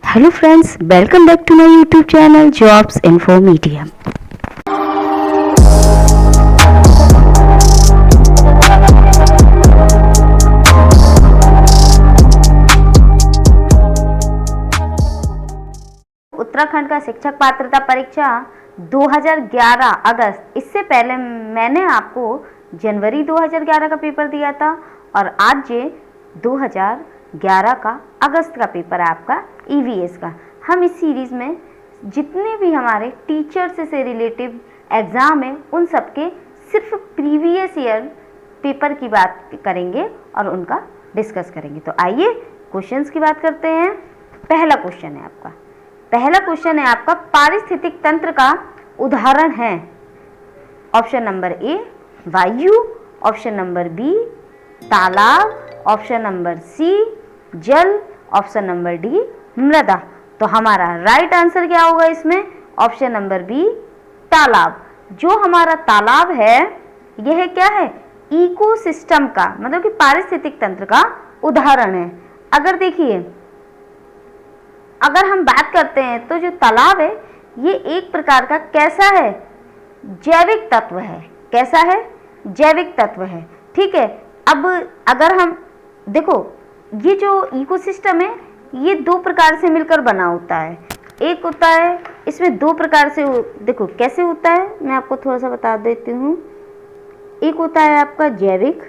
Hello friends, welcome back to my YouTube channel jobs info media. Uttarakhand का शिक्षक पात्रता परीक्षा 2011 अगस्त, इससे पहले मैंने आपको जनवरी 2011 का पेपर दिया था और आज ये 2011 का अगस्त का पेपर है आपका ईवीएस का। हम इस सीरीज़ में जितने भी हमारे टीचर्स से रिलेटिव एग्ज़ाम हैं उन सब के सिर्फ प्रीवियस ईयर पेपर की बात करेंगे और उनका डिस्कस करेंगे। तो आइए क्वेश्चंस की बात करते हैं। पहला क्वेश्चन है आपका पारिस्थितिक तंत्र का उदाहरण है। ऑप्शन नंबर ए वायु, ऑप्शन नंबर बी तालाब, ऑप्शन नंबर सी जल, ऑप्शन नंबर डी मृदा। तो हमारा राइट आंसर क्या होगा इसमें? ऑप्शन नंबर बी तालाब। जो हमारा तालाब है यह क्या है? इकोसिस्टम का, मतलब कि पारिस्थितिक तंत्र का उदाहरण है। अगर देखिए, अगर हम बात करते हैं तो जो तालाब है ये एक प्रकार का कैसा है? जैविक तत्व है। कैसा है? जैविक तत्व है। ठीक है। अब अगर हम देखो, ये जो इकोसिस्टम है ये दो प्रकार से मिलकर बना होता है। एक होता है, इसमें दो प्रकार से, देखो कैसे होता है, मैं आपको थोड़ा सा बता देती हूँ। एक होता है आपका जैविक,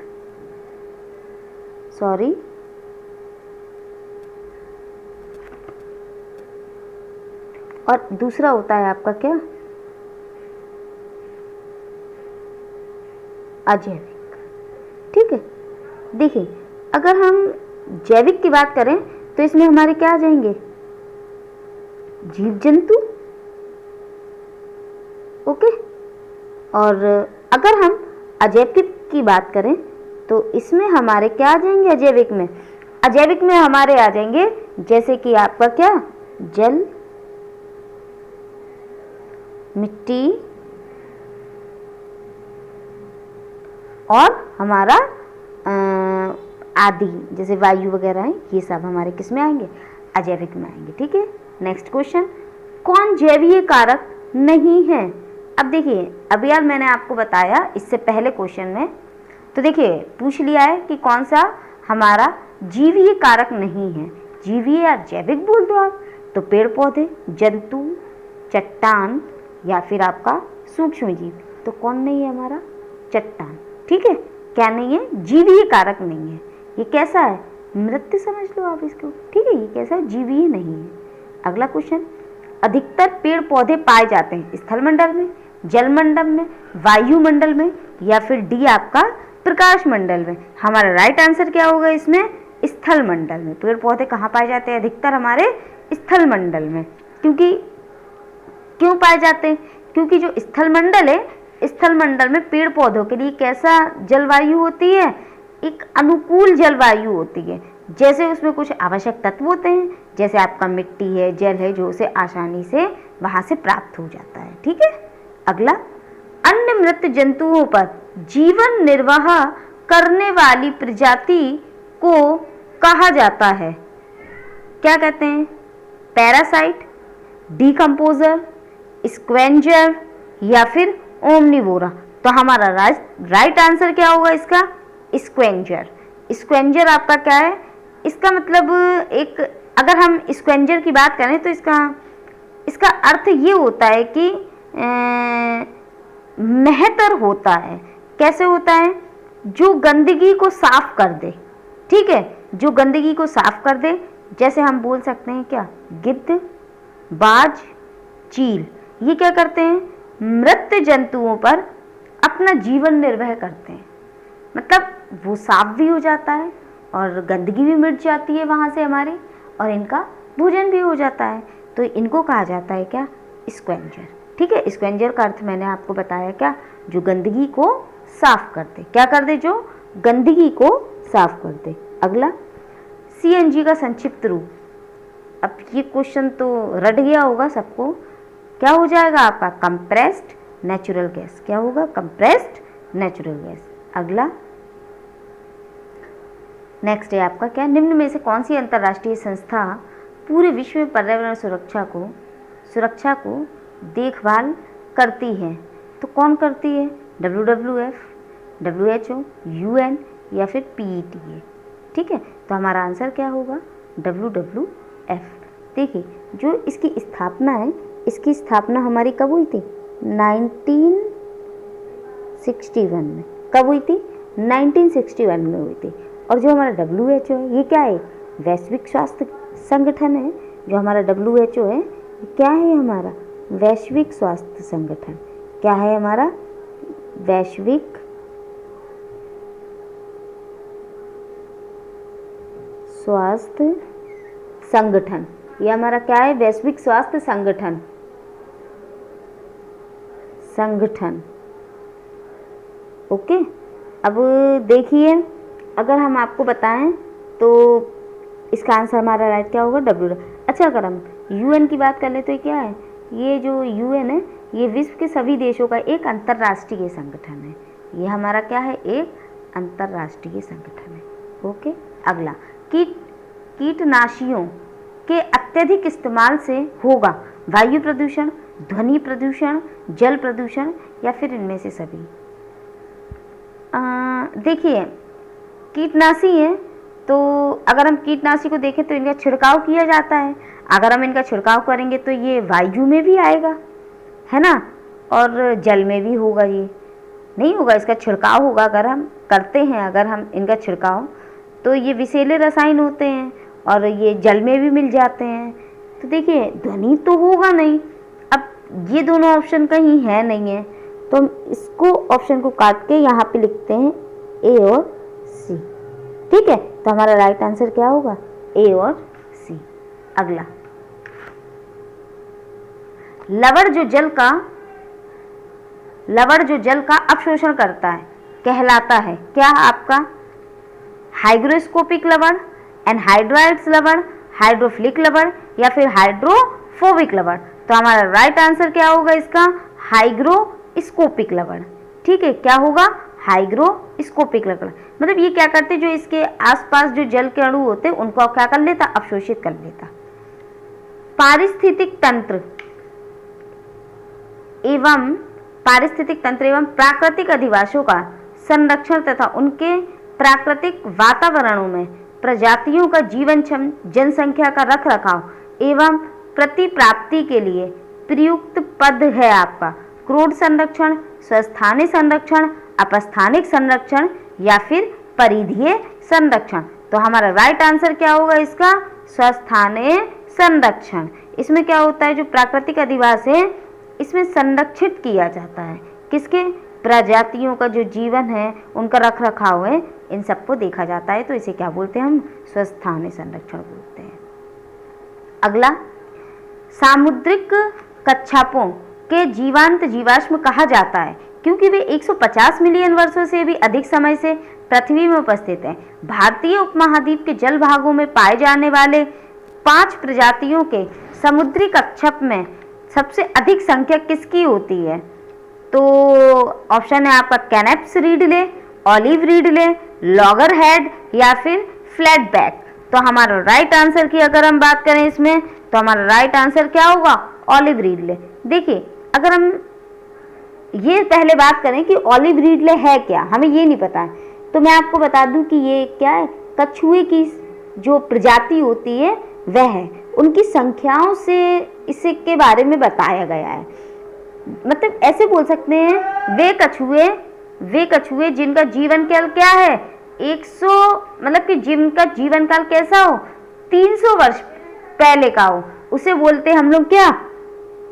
और दूसरा होता है आपका क्या? अजैविक। ठीक है। देखिए, अगर हम जैविक की बात करें तो इसमें हमारे क्या आ जाएंगे? जीव जंतु। ओके। और अगर हम अजैविक की बात करें तो इसमें हमारे क्या आ जाएंगे? अजैविक में हमारे आ जाएंगे जैसे कि आपका क्या? जल, मिट्टी और हमारा आदि जैसे वायु वगैरह है, ये सब हमारे किस में आएंगे? अजैविक में आएंगे। ठीक है। नेक्स्ट क्वेश्चन, कौन जैवीय कारक नहीं है? अब देखिए, अभी यार मैंने आपको बताया इससे पहले क्वेश्चन में, तो देखिए पूछ लिया है कि कौन सा हमारा जीवीय कारक नहीं है। जीवीय या जैविक बोल दो आप, तो पेड़ पौधे, जंतु, चट्टान या फिर आपका सूक्ष्म जीव। तो कौन नहीं है हमारा? चट्टान। ठीक है। क्या नहीं है? जीवीय कारक नहीं है। ये कैसा है? मृत समझ लो आप इसको। ठीक है। ये कैसा है? जीवीय नहीं है। अगला क्वेश्चन, अधिकतर पेड़ पौधे पाए जाते हैं स्थलमंडल में, जलमंडल में, वायुमंडल में या फिर डी आपका प्रकाश मंडल में। हमारा राइट आंसर क्या होगा इसमें? स्थल मंडल में। पेड़ पौधे कहाँ पाए जाते हैं? अधिकतर हमारे स्थल मंडल में। क्यों पाए जाते हैं? क्योंकि जो स्थल मंडल है, स्थल मंडल में पेड़ पौधों के लिए कैसा जलवायु होती है? एक अनुकूल जलवायु होती है। जैसे उसमें कुछ आवश्यक तत्व होते हैं, जैसे आपका मिट्टी है, जल है, जो उसे आसानी से वहां से प्राप्त हो जाता है। ठीक है। अगला, अन्य मृत जंतुओं पर जीवन निर्वाह करने वाली प्रजाति को कहा जाता है? क्या कहते हैं? पैरासाइट, डिकम्पोजर, स्क्वेंजर या फिर ओमनिवोरा। तो हमारा राइट आंसर क्या होगा इसका? स्क्वेंजर। स्क्वेंजर आपका क्या है? इसका मतलब एक, अगर हम स्क्वेंजर की बात करें तो इसका अर्थ ये होता है कि मेहतर होता है। कैसे होता है? जो गंदगी को साफ कर दे। ठीक है। जो गंदगी को साफ कर दे, जैसे हम बोल सकते हैं क्या? गिद्ध, बाज, चील, ये क्या करते हैं? मृत जंतुओं पर अपना जीवन निर्वाह करते हैं। मतलब वो साफ भी हो जाता है और गंदगी भी मिट जाती है वहाँ से हमारी, और इनका भोजन भी हो जाता है। तो इनको कहा जाता है क्या? स्क्वेंजर। ठीक है। स्क्वेंजर का अर्थ मैंने आपको बताया क्या? जो गंदगी को साफ कर दे। क्या कर दे? जो गंदगी को साफ कर दे। अगला, सीएनजी का संक्षिप्त रूप। अब ये क्वेश्चन तो रट गया होगा सबको। क्या हो जाएगा आपका? Compressed natural gas. क्या होगा? Compressed natural gas. अगला, नेक्स्ट है आपका क्या? निम्न में से कौन सी अंतर्राष्ट्रीय संस्था पूरे विश्व में पर्यावरण सुरक्षा को देखभाल करती है। तो कौन करती है? WWF, WHO, UN या फिर PETA। ठीक है, तो हमारा आंसर क्या होगा? WWF। देखिए, जो इसकी स्थापना है, इसकी स्थापना हमारी कब हुई थी? 1961 में। कब हुई थी? 1961 में हुई थी। और जो हमारा WHO है, ये क्या है? वैश्विक स्वास्थ्य संगठन है। जो हमारा WHO है, क्या है? हमारा वैश्विक स्वास्थ्य संगठन। क्या है हमारा? वैश्विक स्वास्थ्य संगठन। ये हमारा क्या है? वैश्विक स्वास्थ्य संगठन। ओके, अब देखिए, अगर हम आपको बताएं तो इसका आंसर हमारा राइट क्या होगा? WWF। अच्छा, अगर हम UN की बात कर ले तो ये क्या है? ये जो UN है, ये विश्व के सभी देशों का एक अंतर्राष्ट्रीय संगठन है। ये हमारा क्या है? एक अंतर्राष्ट्रीय संगठन है। ओके, अगला, कीटनाशियों के अत्यधिक इस्तेमाल से होगा वायु प्रदूषण, ध्वनि प्रदूषण, जल प्रदूषण या फिर इनमें से सभी। देखिए, कीटनाशी है तो अगर हम कीटनाशी को देखें तो इनका छिड़काव किया जाता है। अगर हम इनका छिड़काव करेंगे तो ये वायु में भी आएगा, है ना, और जल में भी होगा। ये नहीं होगा, इसका छिड़काव होगा। अगर हम करते हैं, अगर हम इनका छिड़काव, तो ये विषैले रसायन होते हैं और ये जल में भी मिल जाते हैं। तो देखिए, ध्वनि तो होगा नहीं। अब ये दोनों ऑप्शन कहीं है नहीं है, तो हम इसको ऑप्शन को काट के यहाँ पे लिखते हैं A और C। ठीक है, तो हमारा राइट आंसर क्या होगा? A और C। अगला, लवण जो जल का अपशोषण करता है कहलाता है क्या? आपका हाइग्रोस्कोपिक लवण, एनहाइड्राइड्स लवण, हाइड्रोफिलिक लवण या फिर हाइड्रोफोबिक लवण। तो हमारा राइट आंसर क्या होगा इसका? हाइग्रोस्कोपिक लवण। ठीक है, क्या होगा? हाइग्रोस्कोपिक लवण। मतलब ये क्या करते, जो इसके आसपास जो जल के अणु होते उनको क्या कर लेता? अवशोषित कर लेता। पारिस्थितिक तंत्र एवं प्राकृतिक अधिवासों का संरक्षण तथा उनके प्राकृतिक वातावरणों में प्रजातियों का जीवन क्षम जनसंख्या का रखरखाव एवं प्रतिप्राप्ति के लिए प्रयुक्त पद है आपका क्रोड संरक्षण, स्वस्थानिक संरक्षण, अपस्थानिक संरक्षण या फिर परिधीय संरक्षण। तो हमारा राइट आंसर क्या होगा इसका? स्वस्थानिक संरक्षण। इसमें क्या होता है, जो प्राकृतिक अधिवास है इसमें संरक्षित किया जाता है। किसके? प्रजातियों का जो जीवन है, उनका रख रखाव है, इन सबको देखा जाता है। तो इसे क्या बोलते हैं? हम स्वस्थानिक संरक्षण बोलते हैं। अगला, सामुद्रिक कच्छापों के जीवांत जीवाश्म कहा जाता है क्योंकि वे 150 मिलियन वर्षों से भी अधिक समय से पृथ्वी में उपस्थित हैं। भारतीय उपमहाद्वीप के जल भागों में पाए जाने वाले 5 प्रजातियों के समुद्री कच्छप में सबसे अधिक संख्या किसकी होती है? तो ऑप्शन है आपका कैनेप्स रीडले, ऑलिव रीडले, लॉगर हेड या फिर फ्लैट बैक। तो हमारा राइट आंसर की अगर हम बात करें इसमें, तो हमारा राइट आंसर क्या होगा? ऑलिव रीडले। देखिए, अगर हम ये पहले बात करें कि ऑलिव रीडले है क्या, हमें ये नहीं पता है, तो मैं आपको बता दूं कि ये क्या है, कछुए की जो प्रजाति होती है वह है। उनकी संख्याओं से इसके बारे में बताया गया है। मतलब ऐसे बोल सकते हैं, वे कछुए जिनका जीवन काल क्या है 100, मतलब कि जिनका जीवन काल कैसा हो 300 वर्ष पहले का हो, उसे बोलते हैं हम लोग क्या?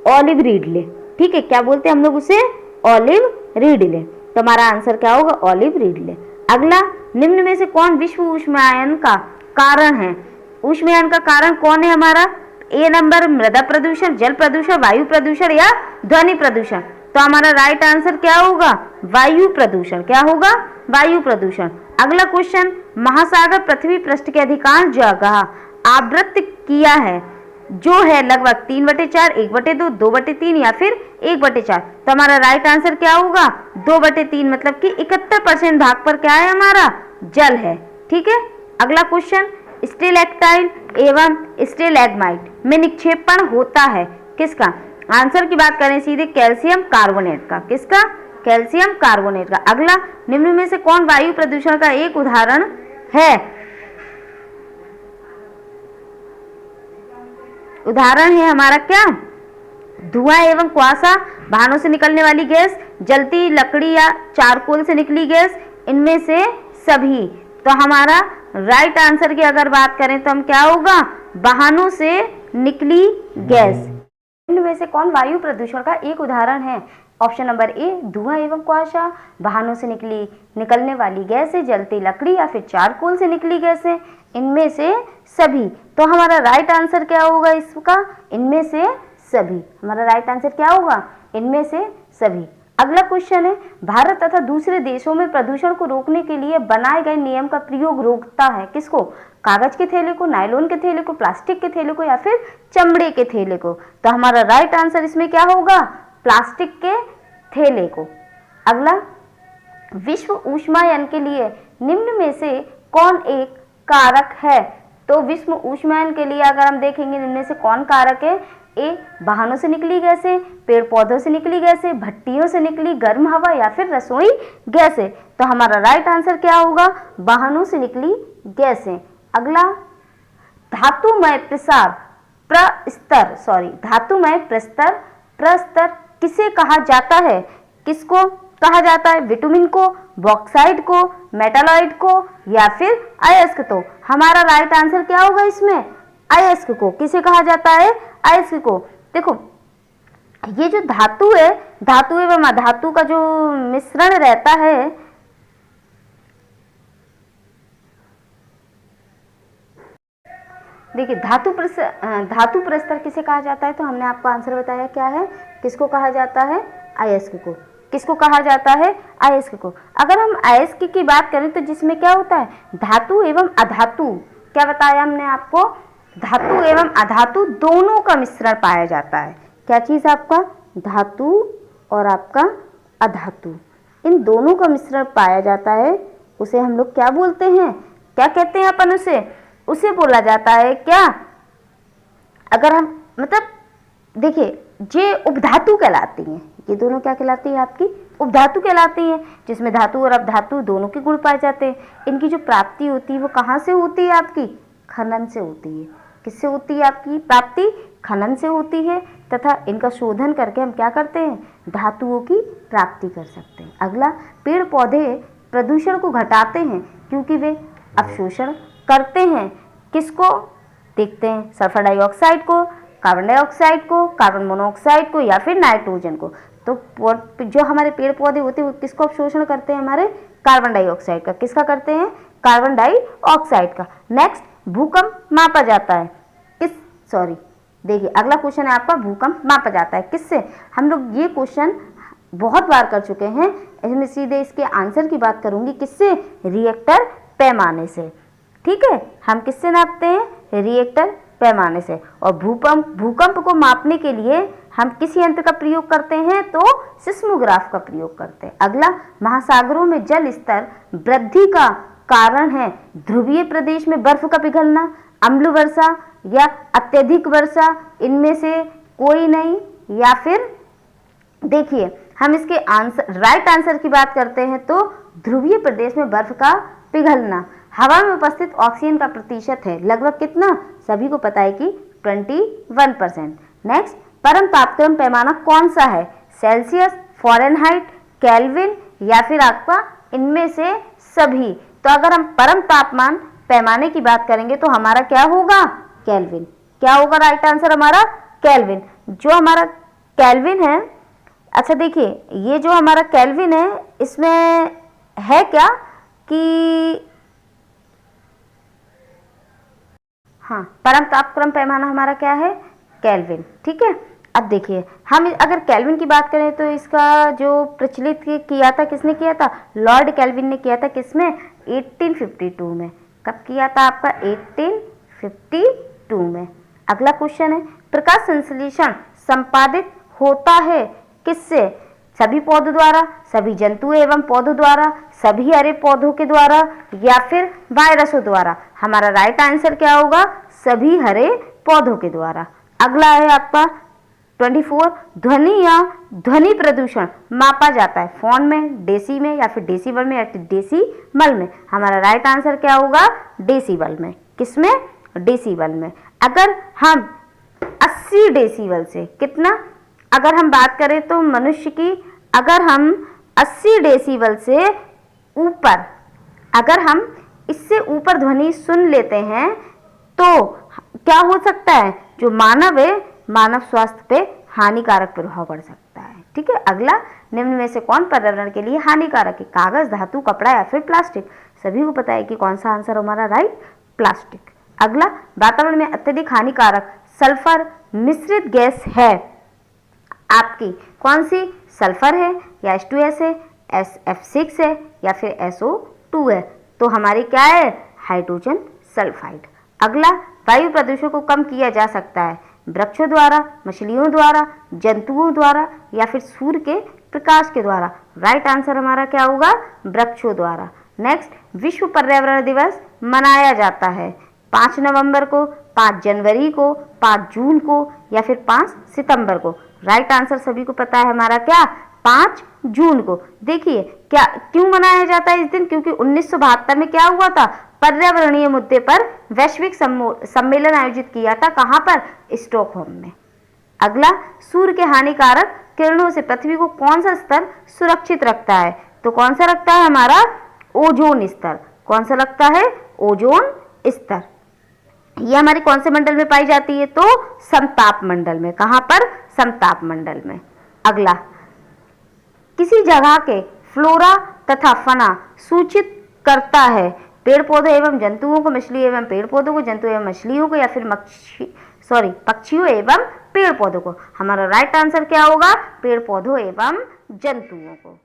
ऑलिव रीडले। ठीक है, क्या बोलते हैं हम लोग उसे? ऑलिव रीडले। तो हमारा आंसर क्या होगा? ऑलिव रीडले। अगला, निम्न में से कौन विश्व ऊष्मायन का कारण है? ऊष्मायन का कारण कौन है हमारा? ए नंबर मृदा प्रदूषण, जल प्रदूषण, वायु प्रदूषण या ध्वनि प्रदूषण। तो हमारा राइट आंसर क्या होगा? वायु प्रदूषण। क्या होगा? वायु प्रदूषण। अगला क्वेश्चन, महासागर पृथ्वी पृष्ठ के अधिकांश जगह आवृत किया है जो है लगभग 3/4, 1/2, 2/3 या फिर 1/4। तो हमारा राइट आंसर क्या होगा? 2/3, मतलब कि 71% भाग पर क्या है हमारा? जल है। ठीक है, अगला क्वेश्चन, स्टेलेक्टाइल एवं स्टेलैग्माइट में निक्षेपण होता है किसका? आंसर की बात करें सीधे कैल्शियम कार्बोनेट का। किसका? कैल्शियम कार्बोनेट का। अगला, निम्न में से कौन वायु प्रदूषण का एक उदाहरण है? उदाहरण है हमारा क्या? धुआं एवं कुआसा, वाहनों से निकलने वाली गैस, जलती लकड़ी या चारकोल से निकली गैस, इनमें से सभी। तो हमारा राइट आंसर की अगर बात करें तो हम क्या होगा? वाहनों से निकली गैस। इनमें से कौन वायु प्रदूषण का एक उदाहरण है? ऑप्शन नंबर ए, धुआं एवं कुआसा, वाहनों से निकलने वाली गैस है, जलती लकड़ी या फिर चारकोल से निकली गैस है, इनमें से सभी। तो हमारा राइट आंसर क्या होगा इसका? इनमें से सभी। हमारा राइट आंसर क्या होगा? इनमें से सभी। अगला क्वेश्चन है, भारत तथा दूसरे देशों में प्रदूषण को रोकने के लिए बनाए गए नियम का प्रयोग रोकता है किसको? कागज के थैले को, नायलॉन के थैले को, प्लास्टिक के थैले को या फिर चमड़े के थैले को? तो हमारा राइट आंसर इसमें क्या होगा? प्लास्टिक के थैले को। अगला, विश्व ऊष्मायन के लिए निम्न में से कौन एक कारक है? तो विश्व ऊष्मायन के लिए अगर हम देखेंगे निम्न में से कौन कारक है? ए, वाहनों से निकली गैसें, पेड़ पौधों से निकली गैसें, भट्टियों से निकली गर्म हवा या फिर रसोई गैसें? तो हमारा राइट आंसर क्या होगा? वाहनों से निकली गैसें। अगला, धातुमय प्रसार धातुमय प्रस्तर किसे कहा जाता है? किसको कहा जाता है? विटामिन को, बॉक्साइड को, मेटालॉइड को या फिर अयस्क? तो हमारा राइट आंसर क्या होगा इसमें? अयस्क को। किसे कहा जाता है? अयस्क को। देखो, ये जो धातु है, धातु एवं अधातु का जो मिश्रण रहता है, देखिए धातु प्रस्तर किसे कहा जाता है? तो हमने आपको आंसर बताया क्या है, किसको कहा जाता है? अयस्क को। किसको कहा जाता है? अयस्क को। अगर हम अयस्क की बात करें तो जिसमें क्या होता है? धातु एवं अधातु। क्या बताया हमने आपको? धातु एवं अधातु दोनों का मिश्रण पाया जाता है। क्या चीज? आपका धातु और आपका अधातु, इन दोनों का मिश्रण पाया जाता है। उसे हम लोग क्या बोलते हैं? क्या कहते हैं अपन उसे बोला जाता है क्या? अगर हम देखिए, ये उपधातु कहलाती हैं। ये दोनों क्या कहलाती है? आपकी उपधातु कहलाती हैं, जिसमें धातु और अपधातु दोनों के गुण पाए जाते हैं। इनकी जो प्राप्ति होती है वो कहाँ से होती है? आपकी खनन से होती है। किससे होती है आपकी प्राप्ति? खनन से होती है। तथा इनका शोधन करके हम क्या करते हैं? धातुओं की प्राप्ति कर सकते हैं। अगला, पेड़ पौधे प्रदूषण को घटाते हैं क्योंकि वे अवशोषण करते हैं। किसको? देखते हैं, सल्फर डाइऑक्साइड को, कार्बन डाइऑक्साइड को, कार्बन मोनोऑक्साइड को या फिर नाइट्रोजन को। तो जो हमारे पेड़ पौधे होते हैं वो किसको अवशोषण करते हैं? हमारे कार्बन डाइऑक्साइड का। किसका करते हैं? कार्बन डाइऑक्साइड का। नेक्स्ट, भूकंप मापा जाता है देखिए अगला क्वेश्चन है आपका, भूकंप मापा जाता है किससे? हम लोग ये क्वेश्चन बहुत बार कर चुके हैं। इसमें सीधे इसके आंसर की बात करूंगी, किससे? रिएक्टर पैमाने से। ठीक है, हम किससे नापते हैं? रिएक्टर पैमाने से। और भूकंप को मापने के लिए हम किस यंत्र का प्रयोग करते हैं? तो सिस्मोग्राफ का प्रयोग करते हैं। अगला, महासागरों में जल स्तर वृद्धि का कारण है ध्रुवीय प्रदेश में बर्फ का पिघलना, अम्ल वर्षा या अत्यधिक वर्षा, इनमें से कोई नहीं। या फिर देखिए, हम इसके राइट आंसर की बात करते हैं तो ध्रुवीय प्रदेश में बर्फ का पिघलना। हवा में उपस्थित ऑक्सीजन का प्रतिशत है लगभग कितना? सभी को पता है कि 21%। नेक्स्ट, परम तापक्रम पैमाना कौन सा है? सेल्सियस, फ़ारेनहाइट, केल्विन या फिर आपका इनमें से सभी? तो अगर हम परम तापमान पैमाने की बात करेंगे तो हमारा क्या होगा? केल्विन। क्या होगा राइट आंसर हमारा? केल्विन। जो हमारा केल्विन है, अच्छा देखिए, ये जो हमारा केल्विन है इसमें है क्या कि हाँ, परम तापक्रम पैमाना हमारा क्या है? केल्विन। ठीक है, अब देखिए, हम अगर केल्विन की बात करें तो इसका जो प्रचलित किया था, किसने किया था? लॉर्ड केल्विन ने किया था। किसमें? 1852 में। कब किया था आपका? 1852 में। अगला क्वेश्चन है, प्रकाश संश्लेषण संपादित होता है किससे? सभी पौधों द्वारा, सभी जंतु एवं पौधों द्वारा, सभी हरे पौधों के द्वारा, या फिर वायरसों द्वारा। हमारा राइट आंसर क्या होगा? सभी हरे पौधों के द्वारा। अगला है आपका 24, ध्वनि या ध्वनि प्रदूषण मापा जाता है फोन में, डेसी में, या फिर डेसीबल में, या फिर डेसीमल में। हमारा राइट आंसर क्या होगा? डेसीबल में। किसमें? डेसीबल में। अगर हम 80 डेसीबल से, कितना, अगर हम बात करें तो मनुष्य की, अगर हम 80 डेसीबल से ऊपर, अगर हम इससे ऊपर ध्वनि सुन लेते हैं तो क्या हो सकता है? जो मानव है, मानव स्वास्थ्य पे हानिकारक प्रभाव पड़ सकता है। ठीक है। अगला, निम्न में से कौन पर्यावरण के लिए हानिकारक है? कागज, धातु, कपड़ा या फिर प्लास्टिक। सभी को पता है कि कौन सा आंसर हमारा राइट? प्लास्टिक। अगला, वातावरण में अत्यधिक हानिकारक सल्फर मिश्रित गैस है आपकी कौन सी? सल्फर है, या H2S है, SF6 है, या फिर SO2 है। तो हमारी क्या है? Hydrogen sulphide. अगला, वायु प्रदूषण को कम किया जा सकता है वृक्षों द्वारा, मछलियों द्वारा, जंतुओं द्वारा, या फिर सूर्य के प्रकाश के द्वारा। राइट आंसर हमारा क्या होगा? वृक्षों द्वारा। नेक्स्ट, विश्व पर्यावरण दिवस मनाया जाता है 5 नवंबर को, 5 जनवरी को, 5 जून को, या फिर 5 सितंबर को। राइट आंसर सभी को पता है हमारा क्या? 5 जून को। देखिए क्या, क्यों मनाया जाता है इस दिन? क्योंकि 1972 में क्या हुआ था? पर्यावरणीय मुद्दे पर वैश्विक सम्मेलन आयोजित किया था। कहां पर? स्टॉकहोम में। अगला, सूर्य के हानिकारक किरणों से पृथ्वी को कौन सा स्तर सुरक्षित रखता है? तो कौन सा रखता है हमारा? ओजोन स्तर। कौन सा रखता है? ओजोन स्तर। ये हमारी कौन से मंडल में पाई जाती है? तो समताप मंडल में। कहां पर? समताप मंडल में। अगला, किसी जगह के फ्लोरा तथा फना सूचित करता है पेड़ पौधे एवं जंतुओं को, मछली एवं पेड़ पौधों को, जंतु एवं मछलियों को, या फिर पक्षियों एवं पेड़ पौधों को। हमारा राइट आंसर क्या होगा? पेड़ पौधों एवं जंतुओं को।